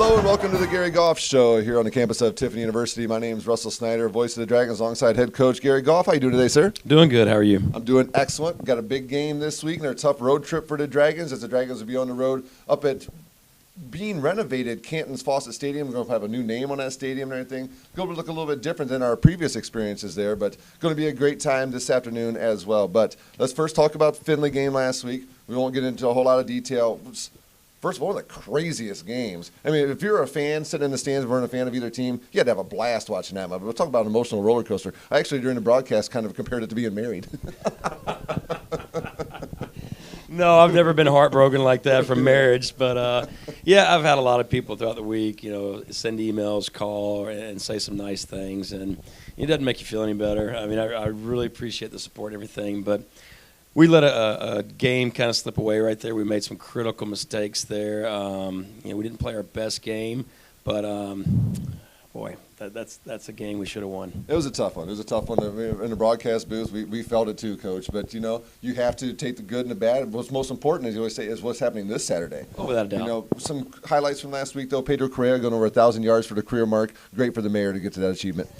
Hello and welcome to the Gary Goff Show here on the campus of Tiffin University. My name is Russ Snyder, voice of the Dragons, alongside head coach Gary Goff. How you doing today, sir? Doing good. How are you? I'm doing excellent. Got a big game this week and a tough road trip for the Dragons, as the Dragons will be on the road up at being renovated Canton's Fawcett Stadium. We're going to have a new name on that stadium and everything. Going to look a little bit different than our previous experiences there, but going to be a great time this afternoon as well. But let's first talk about the Findlay game last week. We won't get into a whole lot of detail. First of all, one of the craziest games. I mean, if you're a fan sitting in the stands, weren't a fan of either team, you had to have a blast watching that. But we'll talk about an emotional roller coaster. I actually, during the broadcast, kind of compared it to being married. No, I've never been heartbroken like that from marriage. But, yeah, I've had a lot of people throughout the week, send emails, call, and say some nice things. And it doesn't make you feel any better. I mean, I really appreciate the support and everything. But we let a game kind of slip away right there. We made some critical mistakes there. We didn't play our best game, but boy, that's a game we should have won. It was a tough one. It was a tough one. In the broadcast booth, we felt it too, Coach. But, you have to take the good and the bad. What's most important, as you always say, is what's happening this Saturday. Oh, without a doubt. Some highlights from last week, though. Pedro Correa going over 1,000 yards for the career mark. Great for the mayor to get to that achievement.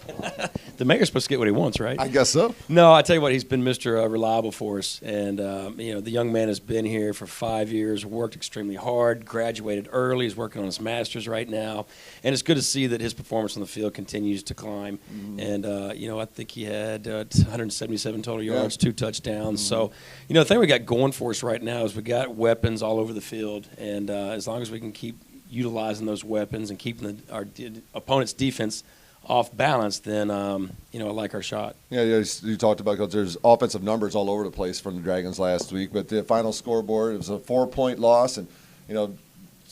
The mayor's supposed to get what he wants, right? I guess so. No, I tell you what, he's been Mr. Reliable for us. And, the young man has been here for 5 years, worked extremely hard, graduated early. He's working on his master's right now. And it's good to see that his performance on the field continues to climb. Mm-hmm. And, I think he had 177 total yards, 2 touchdowns. Mm-hmm. So, the thing we got going for us right now is we got weapons all over the field. And as long as we can keep utilizing those weapons and keeping our opponent's defense off balance, then, I like our shot. Yeah, you talked about, because there's offensive numbers all over the place from the Dragons last week. But the final scoreboard, it was a 4-point loss. And,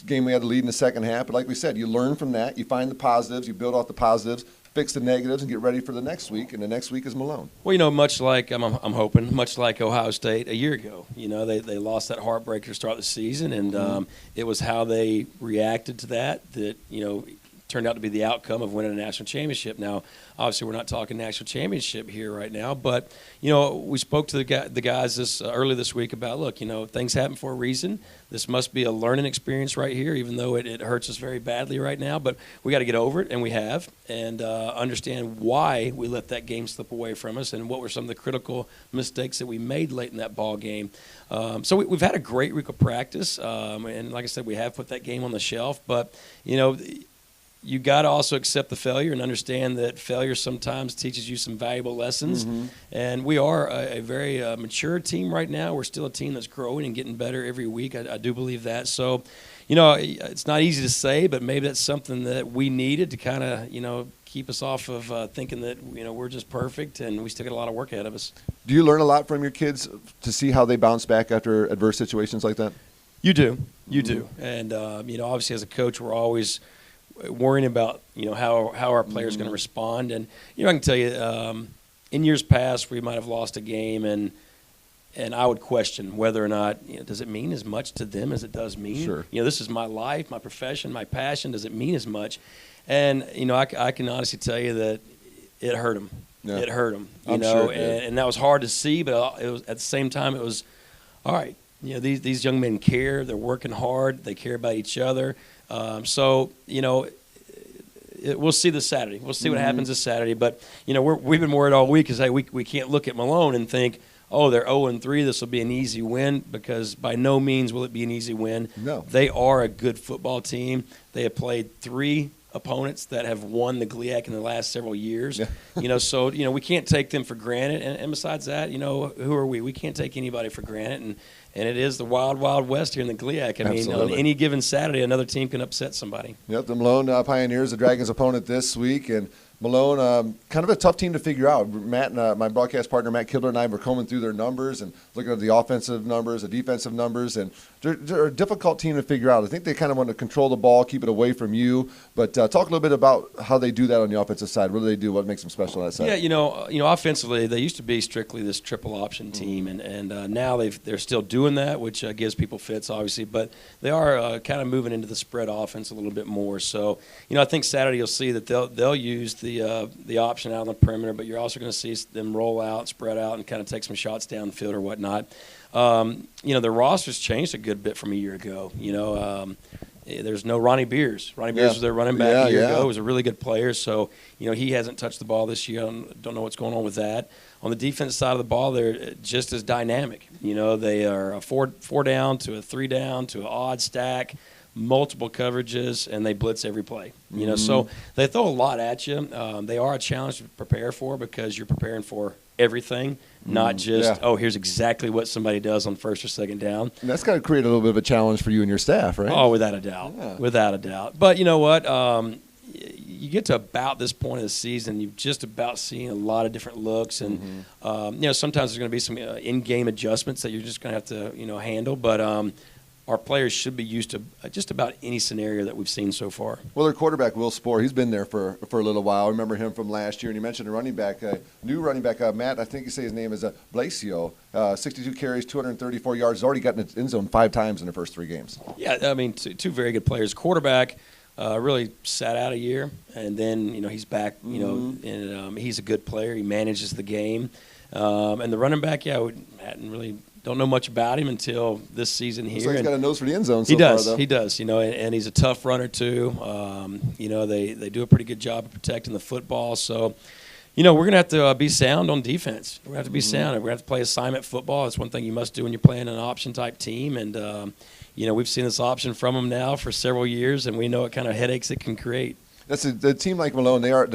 game we had to lead in the second half. But like we said, you learn from that. You find the positives. You build off the positives, fix the negatives, and get ready for the next week. And the next week is Malone. Well, much like I'm hoping, much like Ohio State a year ago. They lost that heartbreaker to start the season, and it was how they reacted to that turned out to be the outcome of winning a national championship. Now, obviously, we're not talking national championship here right now, but we spoke to the guys early this week about, look, things happen for a reason. This must be a learning experience right here, even though it hurts us very badly right now. But we got to get over it, and we have, and understand why we let that game slip away from us, and what were some of the critical mistakes that we made late in that ball game. So we've had a great week of practice, and like I said, we have put that game on the shelf, but you got to also accept the failure and understand that failure sometimes teaches you some valuable lessons. Mm-hmm. And we are a very mature team right now. We're still a team that's growing and getting better every week. I do believe that. So, it's not easy to say, but maybe that's something that we needed to kind of, keep us off of thinking that, we're just perfect and we still got a lot of work ahead of us. Do you learn a lot from your kids to see how they bounce back after adverse situations like that? You do. You do. And, obviously as a coach, we're always – worrying about how our players going to respond. And I can tell you in years past we might have lost a game and I would question whether or not does it mean as much to them as it does me. Sure. This is my life, my profession, my passion. Does it mean as much? And I can honestly tell you that it hurt them. Yeah. It hurt them. Sure and that was hard to see, but it was, at the same time it was all right. These young men care. They're working hard. They care about each other. We'll see this Saturday. We'll see what happens this Saturday. But, we've been worried all week because, hey, we can't look at Malone and think, oh, they're 0-3. This will be an easy win, because by no means will it be an easy win. No. They are a good football team. They have played 3 opponents that have won the GLIAC in the last several years. Yeah. So, we can't take them for granted. And besides that, who are we? We can't take anybody for granted. And it is the wild, wild west here in the GLIAC. I mean, on any given Saturday, another team can upset somebody. Yep, the Malone Pioneers, the Dragons' opponent this week. And Malone, kind of a tough team to figure out. Matt and my broadcast partner, Matt Kidler, and I were combing through their numbers and looking at the offensive numbers, the defensive numbers, and they're a difficult team to figure out. I think they kind of want to control the ball, keep it away from you. But talk a little bit about how they do that on the offensive side. What do they do? What makes them special on that side? Yeah, offensively, they used to be strictly this triple option team, and now they're still doing that, which gives people fits, obviously. But they are kind of moving into the spread offense a little bit more. So, I think Saturday you'll see that they'll use the option out on the perimeter, but you're also going to see them roll out, spread out, and kind of take some shots down the field or whatnot. The roster's changed a good bit from a year ago. there's no Ronnie Beers. Ronnie Beers was their running back a year ago. He was a really good player. So, he hasn't touched the ball this year. I don't know what's going on with that. On the defense side of the ball, they're just as dynamic. They are a four down to a 3 down to an odd stack, multiple coverages, and they blitz every play. So they throw a lot at you. They are a challenge to prepare for because you're preparing for everything, not just, here's exactly what somebody does on first or second down. And that's got to create a little bit of a challenge for you and your staff, right? Oh, without a doubt. Yeah. Without a doubt. But you know what? You get to about this point of the season, you've just about seen a lot of different looks. And, sometimes there's going to be some in-game adjustments that you're just going to have to, handle. But our players should be used to just about any scenario that we've seen so far. Well, their quarterback, Will Spohr, he's been there for a little while. I remember him from last year. And you mentioned a running back, new running back, Matt, I think you say his name is Blasio, 62 carries, 234 yards. He's already gotten in the end zone 5 times in the first 3 games. Yeah, I mean, two very good players. Quarterback really sat out a year, and then, he's back, and he's a good player. He manages the game. And the running back, we hadn't really – don't know much about him until this season here. So he's got a nose for the end zone. He does. And he's a tough runner too. They do a pretty good job of protecting the football. So, we're going to have to be sound on defense. We're going to have to be sound. We're going to have to play assignment football. That's one thing you must do when you're playing an option type team. And we've seen this option from them now for several years, and we know what kind of headaches it can create. That's a team like Malone. They are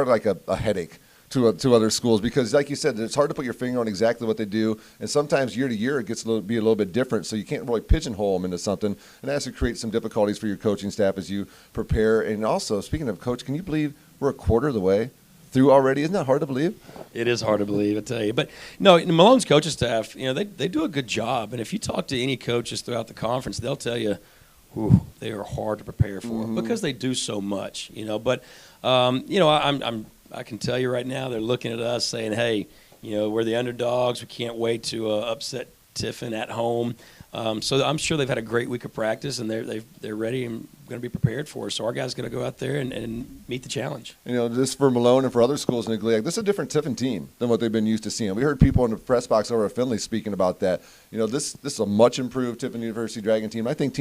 like a headache to other schools because, like you said, it's hard to put your finger on exactly what they do, and sometimes year to year it gets be a little bit different, so you can't really pigeonhole them into something, and that has to create some difficulties for your coaching staff as you prepare. And also, speaking of coach, can you believe we're a quarter of the way through already? Isn't that hard to believe? It is hard to believe, I tell you. But, no, Malone's coaching staff, they do a good job, and if you talk to any coaches throughout the conference, they'll tell you, they are hard to prepare for because they do so much, But, I can tell you right now, they're looking at us saying, hey, we're the underdogs. We can't wait to upset Tiffin at home. So I'm sure they've had a great week of practice, and they're ready and going to be prepared for us. So our guys got to go out there and meet the challenge. This for Malone and for other schools in the league, this is a different Tiffin team than what they've been used to seeing. We heard people in the press box over at Findlay speaking about that. This is a much improved Tiffin University Dragon team. I think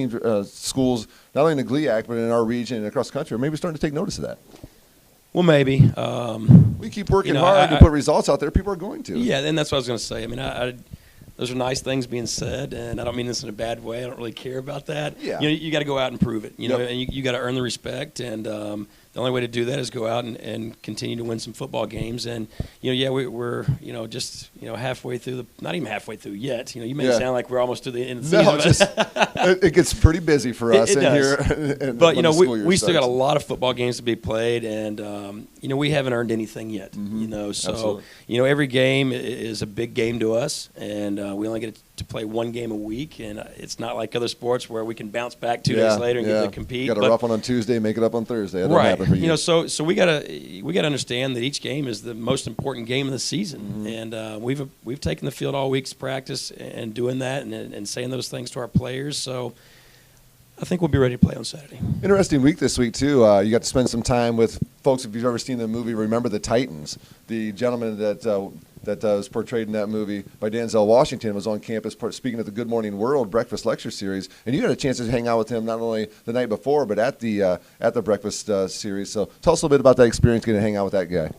schools, not only in the GLIAC, but in our region and across the country, are maybe starting to take notice of that. Well, maybe. We keep working hard to put results out there. People are going to. Yeah, and that's what I was going to say. I mean, those are nice things being said, and I don't mean this in a bad way. I don't really care about that. Yeah. You got to go out and prove it. And you got to earn the respect, and the only way to do that is go out and continue to win some football games. And we're just halfway through not even halfway through yet. You made it sound like we're almost to the end of the season. It gets pretty busy for us in here. But we still got a lot of football games to be played, and we haven't earned anything yet. So absolutely. Every game is a big game to us, and we only get to play one game a week, and it's not like other sports where we can bounce back 2 days later and get to compete. You got a rough one on Tuesday, make it up on Thursday. That don't happen for you. So we gotta understand that each game is the most important game of the season, and we've taken the field all week's practice and doing that and saying those things to our players. So I think we'll be ready to play on Saturday. Interesting week this week too. You got to spend some time with folks. If you've ever seen the movie Remember the Titans, the gentleman that was portrayed in that movie by Denzel Washington was on campus speaking at the Good Morning World breakfast lecture series, and you got a chance to hang out with him not only the night before but at the breakfast series. So tell us a little bit about that experience, getting to hang out with that guy.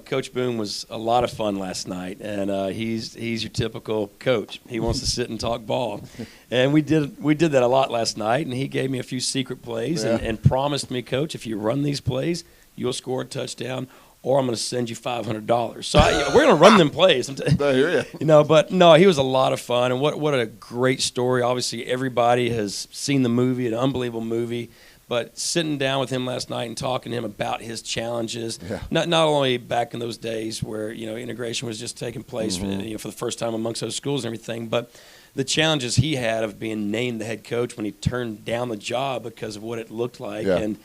Coach Boone was a lot of fun last night, and he's your typical coach. He wants to sit and talk ball, and we did that a lot last night. And he gave me a few secret plays and promised me, Coach, if you run these plays, you'll score a touchdown, or I'm going to send you $500. So we're going to run them plays. I hear you. But no, he was a lot of fun, and what a great story. Obviously, everybody has seen the movie, an unbelievable movie. But sitting down with him last night and talking to him about his challenges, not only back in those days where integration was just taking place for the first time amongst those schools and everything, but the challenges he had of being named the head coach when he turned down the job because of what it looked like, and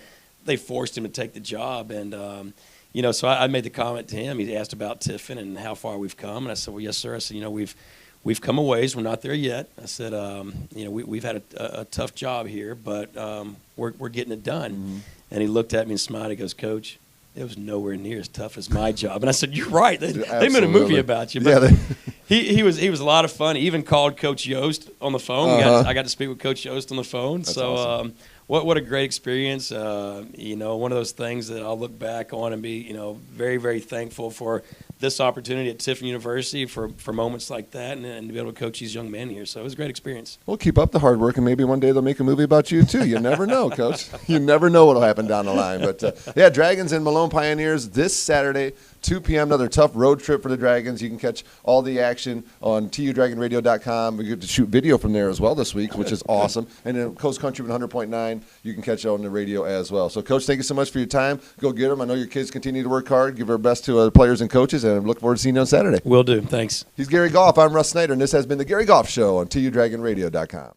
they forced him to take the job. And so I made the comment to him. He asked about Tiffin and how far we've come, and I said, well, yes, sir. I said, we've come a ways. We're not there yet. I said, we've had a tough job here, but we're getting it done. And he looked at me and smiled. He goes, Coach, it was nowhere near as tough as my job. And I said, you're right. They made a movie about you. But he was a lot of fun. He even called Coach Yost on the phone. I got to speak with Coach Yost on the phone. That's so awesome. What a great experience. One of those things that I'll look back on and be, very, very thankful for this opportunity at Tiffin University for moments like that and to be able to coach these young men here. So it was a great experience. Well, keep up the hard work, and maybe one day they'll make a movie about you, too. You never know, Coach. You never know what will happen down the line. But, yeah, Dragons and Malone Pioneers this Saturday, 2 p.m., another tough road trip for the Dragons. You can catch all the action on tudragonradio.com. We get to shoot video from there as well this week, which is awesome. And then Coast Country 100.9, you can catch it on the radio as well. So, Coach, thank you so much for your time. Go get them. I know your kids continue to work hard. Give our best to the players and coaches, and I look forward to seeing you on Saturday. Will do. Thanks. He's Gary Goff. I'm Russ Snyder, and this has been the Gary Goff Show on tudragonradio.com.